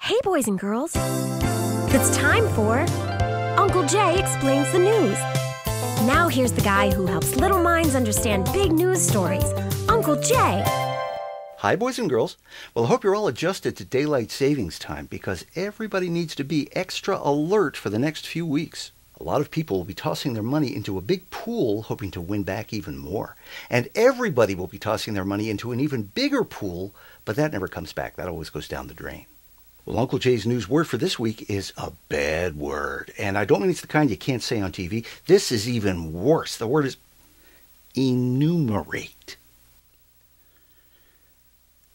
Hey, boys and girls. It's time for Uncle Jay Explains the News. Now here's the guy who helps little minds understand big news stories, Uncle Jay. Hi, boys and girls. Well, I hope you're all adjusted to daylight savings time because everybody needs to be extra alert for the next few weeks. A lot of people will be tossing their money into a big pool hoping to win back even more. And everybody will be tossing their money into an even bigger pool, but that never comes back. That always goes down the drain. Well, Uncle Jay's news word for this week is a bad word. And I don't mean it's the kind you can't say on TV. This is even worse. The word is enumerate.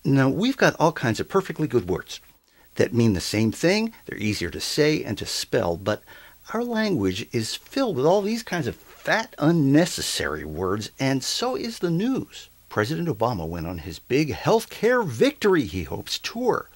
Now, we've got all kinds of perfectly good words that mean the same thing. They're easier to say and to spell, but our language is filled with all these kinds of fat, unnecessary words, and so is the news. President Obama went on his big healthcare victory, he hopes, tour,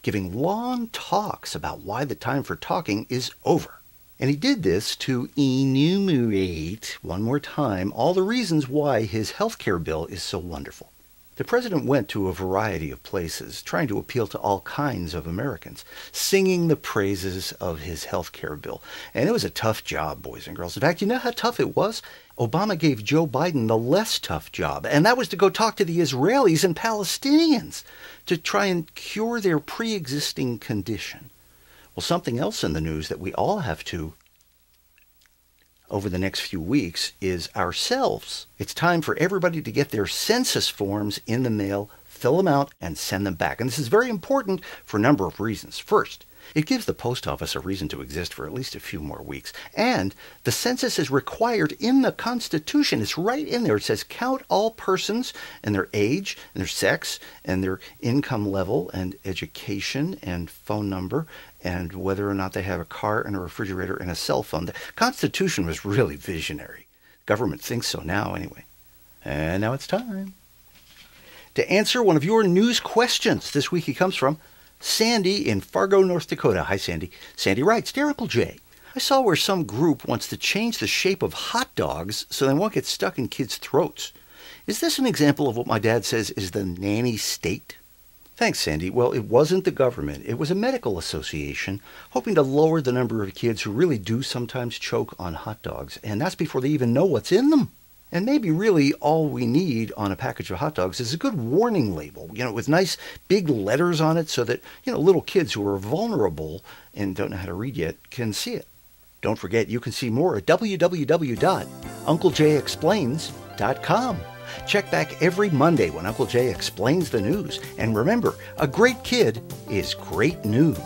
giving long talks about why the time for talking is over. And he did this to enumerate, one more time, all the reasons why his healthcare bill is so wonderful. The president went to a variety of places, trying to appeal to all kinds of Americans, singing the praises of his health care bill. And it was a tough job, boys and girls. In fact, you know how tough it was? Obama gave Joe Biden the less tough job, and that was to go talk to the Israelis and Palestinians to try and cure their pre-existing condition. Well, something else in the news that we all have to over the next few weeks is ourselves. It's time for everybody to get their census forms in the mail, fill them out, and send them back. And this is very important for a number of reasons. First, it gives the post office a reason to exist for at least a few more weeks. And the census is required in the Constitution. It's right in there. It says count all persons and their age and their sex and their income level and education and phone number and whether or not they have a car and a refrigerator and a cell phone. The Constitution was really visionary. Government thinks so now anyway. And now it's time to answer one of your news questions. This week it comes from Sandy in Fargo, North Dakota. Hi, Sandy. Sandy writes, Dear Uncle Jay, I saw where some group wants to change the shape of hot dogs so they won't get stuck in kids' throats. Is this an example of what my dad says is the nanny state? Thanks, Sandy. Well, it wasn't the government. It was a medical association hoping to lower the number of kids who really do sometimes choke on hot dogs. And that's before they even know what's in them. And maybe really all we need on a package of hot dogs is a good warning label, with nice big letters on it so that, little kids who are vulnerable and don't know how to read yet can see it. Don't forget, you can see more at www.UncleJayExplains.com. Check back every Monday when Uncle Jay explains the news. And remember, a great kid is great news.